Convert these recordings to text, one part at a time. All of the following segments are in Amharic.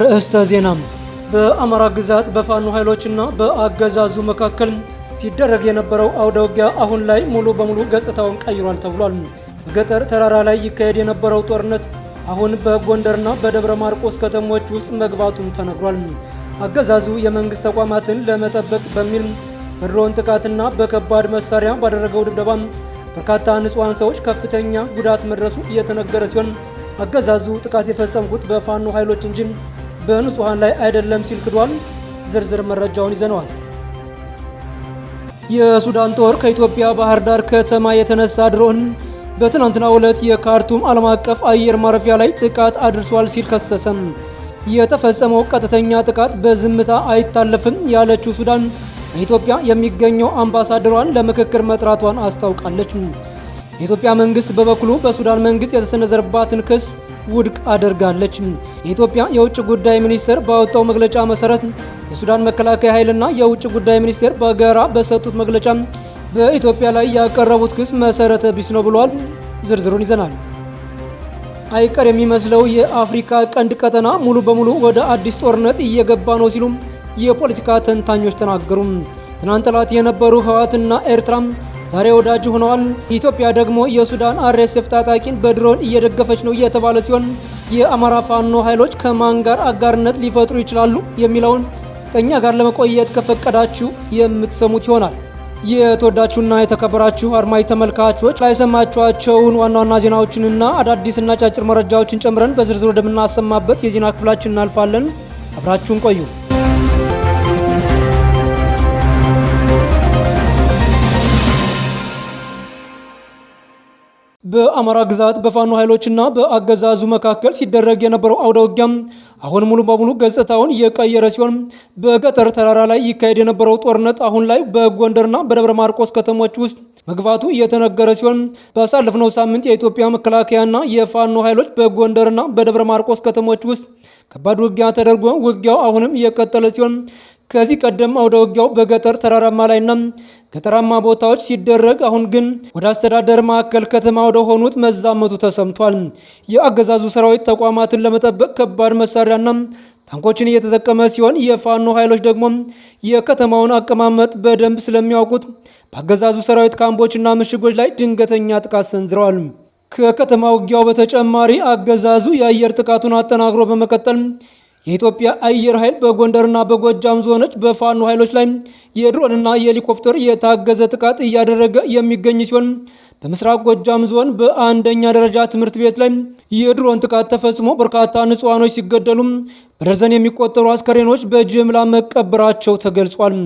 አርዕስተ ዜና። በአማራ ግዛት በፋኖ ኃይሎችና በአገዛዙ መካከል ሲደረግ የነበረው አውደ ውጊያ አሁን ላይ ሙሉ በሙሉ ገጽታውን ቀይሯል ተብሏል። በገጠር ተራራ ላይ ይካሄድ የነበረው ጦርነት አሁን በጎንደርና በደብረ ማርቆስ ከተሞች ውስጥ መግባቱም ተነግሯል። አገዛዙ የመንግስት ተቋማትን ለመጠበቅ በሚል በድሮን ጥቃትና በከባድ መሳሪያ ባደረገው ድብደባ በርካታ ንጹሃን ሰዎች ከፍተኛ ጉዳት መድረሱ እየተነገረ ሲሆን አገዛዙ ጥቃት የፈጸምኩት በፋኖ ኃይሎች እንጂ በንጹሃን ላይ አይደለም ሲል ክዷል። ዝርዝር መረጃውን ይዘነዋል። የሱዳን ጦር ከኢትዮጵያ ባህር ዳር ከተማ የተነሳ ድሮን በትናንትናው ዕለት የካርቱም ዓለም አቀፍ አየር ማረፊያ ላይ ጥቃት አድርሷል ሲል ከሰሰም። የተፈጸመው ቀጥተኛ ጥቃት በዝምታ አይታለፍም ያለችው ሱዳን በኢትዮጵያ የሚገኘው አምባሳደሯን ለምክክር መጥራቷን አስታውቃለች። የኢትዮጵያ መንግስት በበኩሉ በሱዳን መንግስት የተሰነዘረባትን ክስ ውድቅ አድርጋለች። የኢትዮጵያ የውጭ ጉዳይ ሚኒስቴር ባወጣው መግለጫ መሰረት የሱዳን መከላከያ ኃይልና የውጭ ጉዳይ ሚኒስቴር በጋራ በሰጡት መግለጫ በኢትዮጵያ ላይ ያቀረቡት ክስ መሰረተ ቢስ ነው ብሏል። ዝርዝሩን ይዘናል። አይቀር የሚመስለው የአፍሪካ ቀንድ ቀጠና ሙሉ በሙሉ ወደ አዲስ ጦርነት እየገባ ነው ሲሉ የፖለቲካ ተንታኞች ተናገሩ። ትናንት ጠላት የነበሩ ህወሓትና ኤርትራም ዛሬ ወዳጅ ሆነዋል። ኢትዮጵያ ደግሞ የሱዳን አርኤስኤፍ ታጣቂን በድሮን እየደገፈች ነው እየተባለ ሲሆን የአማራ ፋኖ ኃይሎች ከማን ጋር አጋርነት ሊፈጥሩ ይችላሉ የሚለውን ከኛ ጋር ለመቆየት ከፈቀዳችሁ የምትሰሙት ይሆናል። የተወዳችሁና የተከበራችሁ አድማጭ ተመልካቾች ላይ ሰማችኋቸውን ዋና ዋና ዜናዎችንና አዳዲስና ጫጭር መረጃዎችን ጨምረን በዝርዝር ወደምናሰማበት የዜና ክፍላችን እናልፋለን። አብራችሁን ቆዩ። በአማራ ግዛት በፋኖ ኃይሎችና በአገዛዙ መካከል ሲደረግ የነበረው አውደ ውጊያም አሁን ሙሉ በሙሉ ገጽታውን እየቀየረ ሲሆን በገጠር ተራራ ላይ ይካሄድ የነበረው ጦርነት አሁን ላይ በጎንደርና በደብረ ማርቆስ ከተሞች ውስጥ መግባቱ እየተነገረ ሲሆን ባሳለፍነው ሳምንት የኢትዮጵያ መከላከያና የፋኖ ኃይሎች በጎንደርና በደብረ ማርቆስ ከተሞች ውስጥ ከባድ ውጊያ ተደርጎ ውጊያው አሁንም እየቀጠለ ሲሆን ከዚህ ቀደም አውደ ውጊያው በገጠር ተራራማ ላይና ገጠራማ ቦታዎች ሲደረግ አሁን ግን ወደ አስተዳደር ማዕከል ከተማ ወደ ሆኑት መዛመቱ ተሰምቷል። የአገዛዙ ሰራዊት ተቋማትን ለመጠበቅ ከባድ መሳሪያና ታንኮችን እየተጠቀመ ሲሆን የፋኖ ኃይሎች ደግሞ የከተማውን አቀማመጥ በደንብ ስለሚያውቁት በአገዛዙ ሰራዊት ካምፖችና ምሽጎች ላይ ድንገተኛ ጥቃት ሰንዝረዋል። ከከተማ ውጊያው በተጨማሪ አገዛዙ የአየር ጥቃቱን አጠናክሮ በመቀጠል የኢትዮጵያ አየር ኃይል በጎንደርና በጎጃም ዞኖች በፋኖ ኃይሎች ላይ የድሮንና የሄሊኮፕተር የታገዘ ጥቃት እያደረገ የሚገኝ ሲሆን በምስራቅ ጎጃም ዞን በአንደኛ ደረጃ ትምህርት ቤት ላይ የድሮን ጥቃት ተፈጽሞ በርካታ ንጹሃኖች ሲገደሉ በደርዘን የሚቆጠሩ አስከሬኖች በጅምላ መቀበራቸው ተገልጿል።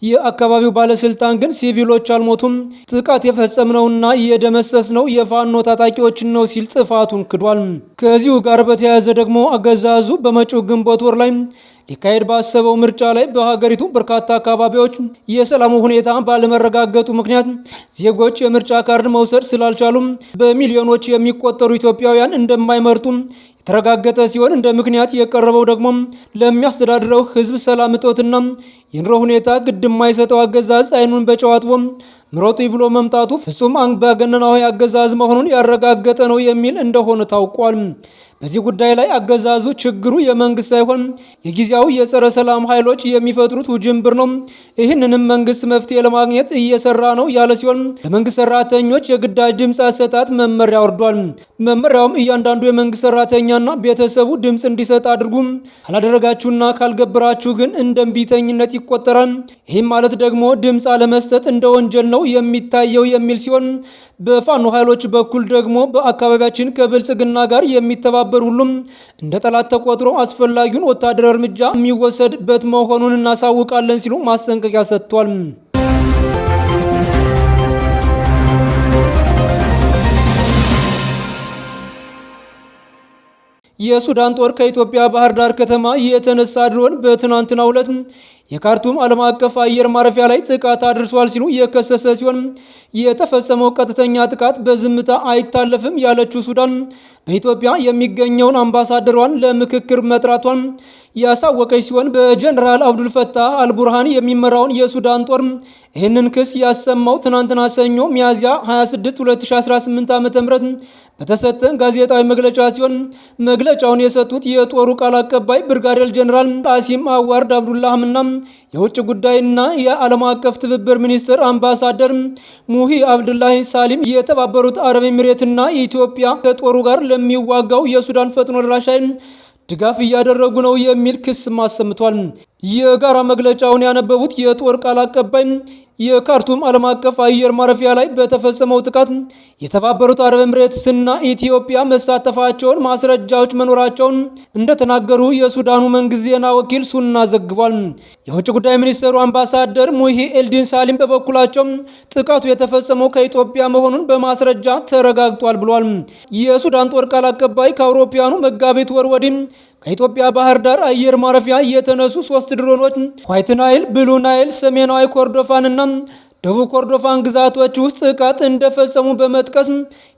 የአካባቢው ባለስልጣን ግን ሲቪሎች አልሞቱም፣ ጥቃት የፈጸምነውና የደመሰስነው የፋኖ ታጣቂዎችን ነው ሲል ጥፋቱን ክዷል። ከዚሁ ጋር በተያያዘ ደግሞ አገዛዙ በመጪው ግንቦት ወር ላይ ሊካሄድ ባሰበው ምርጫ ላይ በሀገሪቱ በርካታ አካባቢዎች የሰላሙ ሁኔታ ባለመረጋገጡ ምክንያት ዜጎች የምርጫ ካርድ መውሰድ ስላልቻሉም በሚሊዮኖች የሚቆጠሩ ኢትዮጵያውያን እንደማይመርጡ የተረጋገጠ ሲሆን እንደ ምክንያት የቀረበው ደግሞ ለሚያስተዳድረው ሕዝብ ሰላም እጦትና የኑሮ ሁኔታ ግድ የማይሰጠው አገዛዝ አይኑን በጨው አጥቦ ምረጡ ብሎ መምጣቱ ፍጹም አምባገነናዊ አገዛዝ መሆኑን ያረጋገጠ ነው የሚል እንደሆነ ታውቋል። በዚህ ጉዳይ ላይ አገዛዙ ችግሩ የመንግስት ሳይሆን የጊዜያዊ የጸረ ሰላም ኃይሎች የሚፈጥሩት ውጅንብር ነው፣ ይህንንም መንግስት መፍትሄ ለማግኘት እየሰራ ነው ያለ ሲሆን ለመንግስት ሰራተኞች የግዳጅ ድምፅ አሰጣጥ መመሪያ ወርዷል። መመሪያውም እያንዳንዱ የመንግስት ሰራተኛና ቤተሰቡ ድምፅ እንዲሰጥ አድርጉ፣ ካላደረጋችሁና ካልገበራችሁ ግን እንደ እምቢተኝነት ይቆጠራል። ይህም ማለት ደግሞ ድምፅ አለመስጠት እንደ ወንጀል ነው የሚታየው የሚል ሲሆን በፋኖ ኃይሎች በኩል ደግሞ በአካባቢያችን ከብልጽግና ጋር የሚተባበር ሁሉም እንደ ጠላት ተቆጥሮ አስፈላጊውን ወታደራዊ እርምጃ የሚወሰድበት መሆኑን እናሳውቃለን ሲሉ ማስጠንቀቂያ ሰጥቷል። የሱዳን ጦር ከኢትዮጵያ ባህር ዳር ከተማ የተነሳ ድሮን በትናንትናው ዕለት የካርቱም ዓለም አቀፍ አየር ማረፊያ ላይ ጥቃት አድርሷል ሲሉ የከሰሰ ሲሆን የተፈጸመው ቀጥተኛ ጥቃት በዝምታ አይታለፍም ያለችው ሱዳን በኢትዮጵያ የሚገኘውን አምባሳደሯን ለምክክር መጥራቷን ያሳወቀች ሲሆን በጀነራል አብዱልፈታህ አልቡርሃን የሚመራውን የሱዳን ጦር ይህንን ክስ ያሰማው ትናንትና ሰኞ ሚያዝያ 26 2018 ዓ.ም በተሰጠ ጋዜጣዊ መግለጫ ሲሆን መግለጫውን የሰጡት የጦሩ ቃል አቀባይ ብርጋዴር ጀነራል ቃሲም አዋርድ አብዱላህምና የውጭ ጉዳይና የዓለም አቀፍ ትብብር ሚኒስትር አምባሳደር ሙሂ አብዱላሂ ሳሊም የተባበሩት አረብ ኤሚሬትና ኢትዮጵያ ከጦሩ ጋር ለሚዋጋው የሱዳን ፈጥኖ ደራሽ ኃይል ድጋፍ እያደረጉ ነው የሚል ክስ አሰምቷል። የጋራ መግለጫውን ያነበቡት የጦር ቃል አቀባይ የካርቱም ዓለም አቀፍ አየር ማረፊያ ላይ በተፈጸመው ጥቃት የተባበሩት አረብ ኤሚሬትስና ኢትዮጵያ መሳተፋቸውን ማስረጃዎች መኖራቸውን እንደተናገሩ የሱዳኑ መንግስት ዜና ወኪል ሱና ዘግቧል። የውጭ ጉዳይ ሚኒስትሩ አምባሳደር ሙሂ ኤልዲን ሳሊም በበኩላቸው ጥቃቱ የተፈጸመው ከኢትዮጵያ መሆኑን በማስረጃ ተረጋግጧል ብሏል። የሱዳን ጦር ቃል አቀባይ ከአውሮፓውያኑ መጋቢት ወር ወዲህ ከኢትዮጵያ ባህር ዳር አየር ማረፊያ የተነሱ 3 ድሮኖች ዋይት ናይል፣ ብሉ ናይል፣ ሰሜናዊ ኮርዶፋን እና ደቡብ ኮርዶፋን ግዛቶች ውስጥ ጥቃት እንደፈጸሙ በመጥቀስ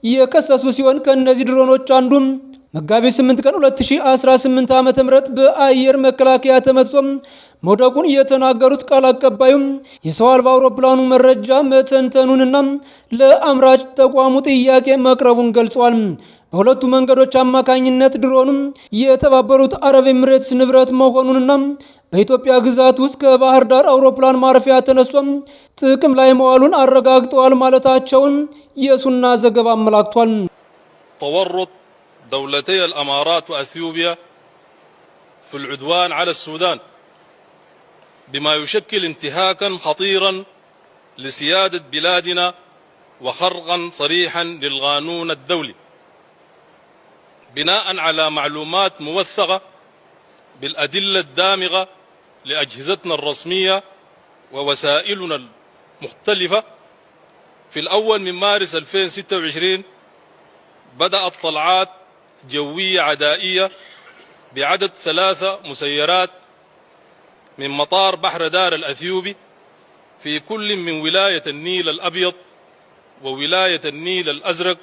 የከሰሱ ሲሆን ከነዚህ ድሮኖች አንዱ መጋቢት 8 ቀን 2018 ዓ.ም በአየር መከላከያ ተመትቶ መውደቁን የተናገሩት ቃል አቀባዩ የሰው አልባ አውሮፕላኑ መረጃ መተንተኑንና ለአምራች ተቋሙ ጥያቄ መቅረቡን ገልጸዋል። በሁለቱ መንገዶች አማካኝነት ድሮኑም የተባበሩት አረብ ኤሚሬትስ ንብረት መሆኑንና በኢትዮጵያ ግዛት ውስጥ ከባህር ዳር አውሮፕላን ማረፊያ ተነስቶ ጥቅም ላይ መዋሉን አረጋግጠዋል ማለታቸውን የሱና ዘገባ አመላክቷል። ተወሩጥ دولتي الأمارات وأثيوبيا في العدوان على السودان بما يشكل انتهاكا خطيرا لسيادة بلادنا وخرقا صريحا للقانون الدولي بناء على معلومات موثقة بالأدلة الدامغة لأجهزتنا الرسمية ووسائلنا المختلفة. في الأول من مارس 2026 بدأت طلعات جوية عدائية بعدد 3 مسيرات من مطار بحر دار الأثيوبي في كل من ولاية النيل الأبيض وولاية النيل الأزرق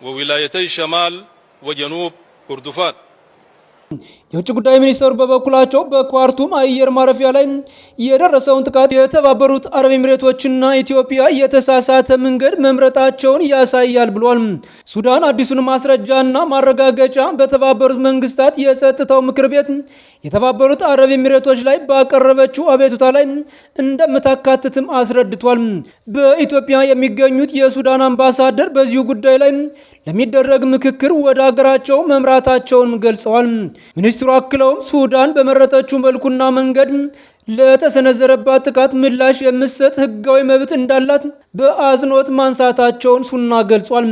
وولايتي شمال وجنوب كردفان. የውጭ ጉዳይ ሚኒስትሩ በበኩላቸው በካርቱም አየር ማረፊያ ላይ የደረሰውን ጥቃት የተባበሩት አረብ ኤሚሬቶችና ኢትዮጵያ የተሳሳተ መንገድ መምረጣቸውን ያሳያል ብሏል። ሱዳን አዲሱን ማስረጃና ማረጋገጫ በተባበሩት መንግስታት የጸጥታው ምክር ቤት የተባበሩት አረብ ኤሚሬቶች ላይ ባቀረበችው አቤቱታ ላይ እንደምታካትትም አስረድቷል። በኢትዮጵያ የሚገኙት የሱዳን አምባሳደር በዚሁ ጉዳይ ላይ ለሚደረግ ምክክር ወደ ሀገራቸው መምራታቸውን ገልጸዋል። ሚኒስትሩ አክለውም ሱዳን በመረጠችው መልኩና መንገድ ለተሰነዘረባት ጥቃት ምላሽ የምትሰጥ ህጋዊ መብት እንዳላት በአጽንኦት ማንሳታቸውን ሱና ገልጿል።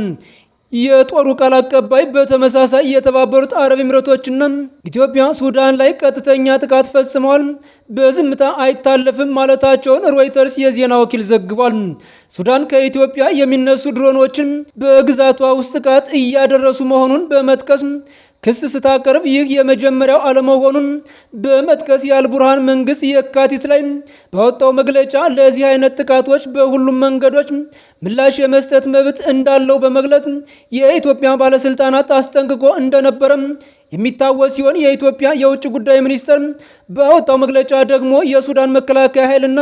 የጦሩ ቃል አቀባይ በተመሳሳይ የተባበሩት አረብ ኤሚሬቶችና ኢትዮጵያ ሱዳን ላይ ቀጥተኛ ጥቃት ፈጽመዋል፣ በዝምታ አይታለፍም ማለታቸውን ሮይተርስ የዜና ወኪል ዘግቧል። ሱዳን ከኢትዮጵያ የሚነሱ ድሮኖችን በግዛቷ ውስጥ ጥቃት እያደረሱ መሆኑን በመጥቀስ ክስ ስታቀርብ ይህ የመጀመሪያው አለመሆኑን በመጥቀስ የአልቡርሃን መንግስት የካቲት ላይ ባወጣው መግለጫ ለዚህ አይነት ጥቃቶች በሁሉም መንገዶች ምላሽ የመስጠት መብት እንዳለው በመግለጽ የኢትዮጵያ ባለስልጣናት አስጠንቅቆ እንደነበረ የሚታወስ ሲሆን የኢትዮጵያ የውጭ ጉዳይ ሚኒስቴር ባወጣው መግለጫ ደግሞ የሱዳን መከላከያ ኃይልና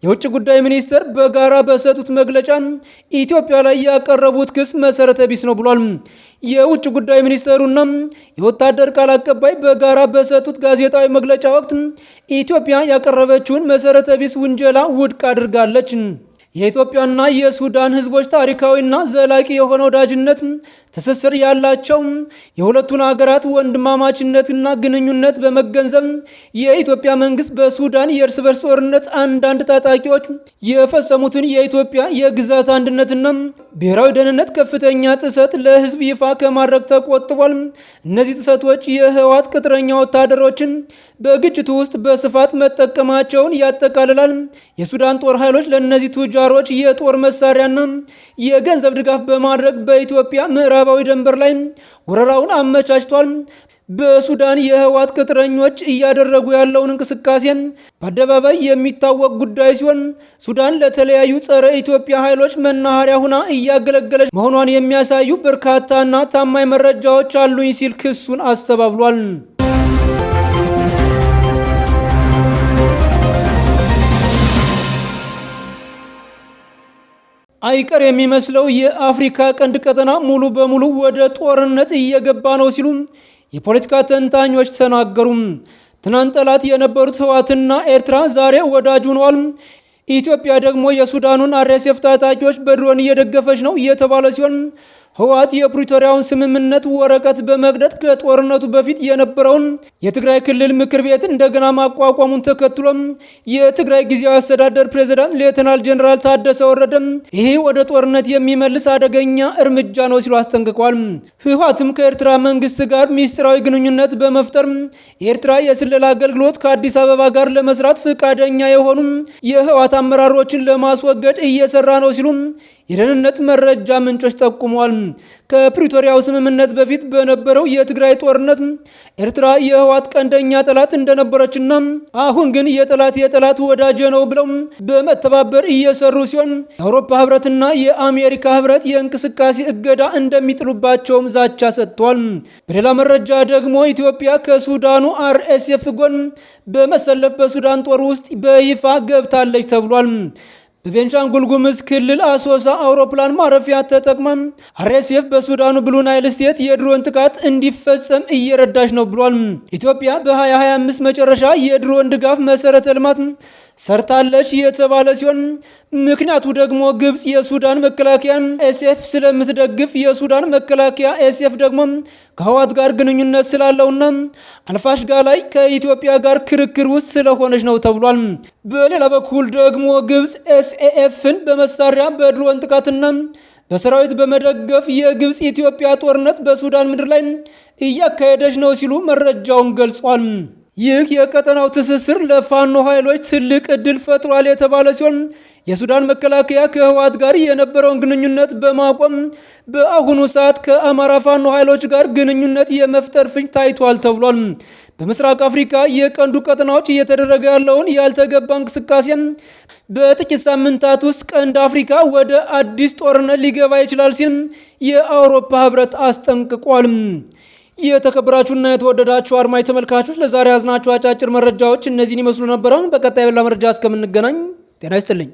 የውጭ ጉዳይ ሚኒስቴር በጋራ በሰጡት መግለጫ ኢትዮጵያ ላይ ያቀረቡት ክስ መሰረተ ቢስ ነው ብሏል። የውጭ ጉዳይ ሚኒስቴሩና የወታደር ቃል አቀባይ በጋራ በሰጡት ጋዜጣዊ መግለጫ ወቅት ኢትዮጵያ ያቀረበችውን መሰረተ ቢስ ውንጀላ ውድቅ አድርጋለች። የኢትዮጵያና የሱዳን ህዝቦች ታሪካዊና ዘላቂ የሆነ ወዳጅነት ትስስር ያላቸው የሁለቱን ሀገራት ወንድማማችነትና ግንኙነት በመገንዘብ የኢትዮጵያ መንግስት በሱዳን የእርስ በርስ ጦርነት አንዳንድ ታጣቂዎች የፈጸሙትን የኢትዮጵያ የግዛት አንድነትና ብሔራዊ ደህንነት ከፍተኛ ጥሰት ለህዝብ ይፋ ከማድረግ ተቆጥቧል። እነዚህ ጥሰቶች የህወሓት ቅጥረኛ ወታደሮችን በግጭቱ ውስጥ በስፋት መጠቀማቸውን ያጠቃልላል። የሱዳን ጦር ኃይሎች ለእነዚህ ቱጃሮች የጦር መሳሪያና የገንዘብ ድጋፍ በማድረግ በኢትዮጵያ ምዕራባዊ ድንበር ላይ ወረራውን አመቻችቷል። በሱዳን የህወሓት ቅጥረኞች እያደረጉ ያለውን እንቅስቃሴ በአደባባይ የሚታወቅ ጉዳይ ሲሆን ሱዳን ለተለያዩ ጸረ ኢትዮጵያ ኃይሎች መናኸሪያ ሆና እያገለገለች መሆኗን የሚያሳዩ በርካታና ታማኝ መረጃዎች አሉኝ ሲል ክሱን አስተባብሏል። አይቀር የሚመስለው የአፍሪካ ቀንድ ቀጠና ሙሉ በሙሉ ወደ ጦርነት እየገባ ነው ሲሉ የፖለቲካ ተንታኞች ተናገሩ። ትናንት ጠላት የነበሩት ህወሓትና ኤርትራ ዛሬ ወዳጅ ሆነዋል። ኢትዮጵያ ደግሞ የሱዳኑን አርኤስኤፍ ታጣቂዎች በድሮን እየደገፈች ነው የተባለ ሲሆን ህወሓት የፕሪቶሪያውን ስምምነት ወረቀት በመቅደድ ከጦርነቱ በፊት የነበረውን የትግራይ ክልል ምክር ቤት እንደገና ማቋቋሙን ተከትሎ የትግራይ ጊዜያዊ አስተዳደር ፕሬዝዳንት ሌተናል ጀነራል ታደሰ ወረደ ይሄ ወደ ጦርነት የሚመልስ አደገኛ እርምጃ ነው ሲሉ አስጠንቅቀዋል። ህወሓትም ከኤርትራ መንግስት ጋር ሚስጥራዊ ግንኙነት በመፍጠር የኤርትራ የስለላ አገልግሎት ከአዲስ አበባ ጋር ለመስራት ፈቃደኛ የሆኑ የህወሓት አመራሮችን ለማስወገድ እየሰራ ነው ሲሉ የደህንነት መረጃ ምንጮች ጠቁመዋል። ከፕሪቶሪያው ስምምነት በፊት በነበረው የትግራይ ጦርነት ኤርትራ የህወሓት ቀንደኛ ጠላት እንደነበረችና አሁን ግን የጠላት ወዳጅ ነው ብለው በመተባበር እየሰሩ ሲሆን የአውሮፓ ህብረትና የአሜሪካ ህብረት የእንቅስቃሴ እገዳ እንደሚጥሉባቸውም ዛቻ ሰጥቷል። በሌላ መረጃ ደግሞ ኢትዮጵያ ከሱዳኑ አርኤስኤፍ ጎን በመሰለፍ በሱዳን ጦር ውስጥ በይፋ ገብታለች ተብሏል። በቤንሻንጉል ጉሙዝ ክልል አሶሳ አውሮፕላን ማረፊያ ተጠቅማ አርኤስኤፍ በሱዳኑ ብሉ ናይል ስቴት የድሮን ጥቃት እንዲፈጸም እየረዳች ነው ብሏል። ኢትዮጵያ በ2025 መጨረሻ የድሮን ድጋፍ መሰረተ ልማት ሰርታለች የተባለ ሲሆን ምክንያቱ ደግሞ ግብጽ የሱዳን መከላከያ ኤስኤፍ ስለምትደግፍ የሱዳን መከላከያ ኤስኤፍ ደግሞ ከህወሓት ጋር ግንኙነት ስላለውና አልፋሽጋ ላይ ከኢትዮጵያ ጋር ክርክር ውስጥ ስለሆነች ነው ተብሏል። በሌላ በኩል ደግሞ ግብጽ ኤስኤኤፍን በመሳሪያ በድሮን ጥቃትና በሰራዊት በመደገፍ የግብጽ ኢትዮጵያ ጦርነት በሱዳን ምድር ላይ እያካሄደች ነው ሲሉ መረጃውን ገልጿል። ይህ የቀጠናው ትስስር ለፋኖ ኃይሎች ትልቅ እድል ፈጥሯል የተባለ ሲሆን የሱዳን መከላከያ ከህወሓት ጋር የነበረውን ግንኙነት በማቆም በአሁኑ ሰዓት ከአማራ ፋኖ ኃይሎች ጋር ግንኙነት የመፍጠር ፍንጭ ታይቷል ተብሏል። በምስራቅ አፍሪካ የቀንዱ ቀጠናዎች እየተደረገ ያለውን ያልተገባ እንቅስቃሴ በጥቂት ሳምንታት ውስጥ ቀንድ አፍሪካ ወደ አዲስ ጦርነት ሊገባ ይችላል ሲል የአውሮፓ ህብረት አስጠንቅቋል። የተከበራችሁና የተወደዳችሁ አድማጭ ተመልካቾች ለዛሬ ያዝናችሁ አጫጭር መረጃዎች እነዚህን ይመስሉ ነበር። በቀጣይ በሌላ መረጃ እስከምንገናኝ ጤና ይስጥልኝ።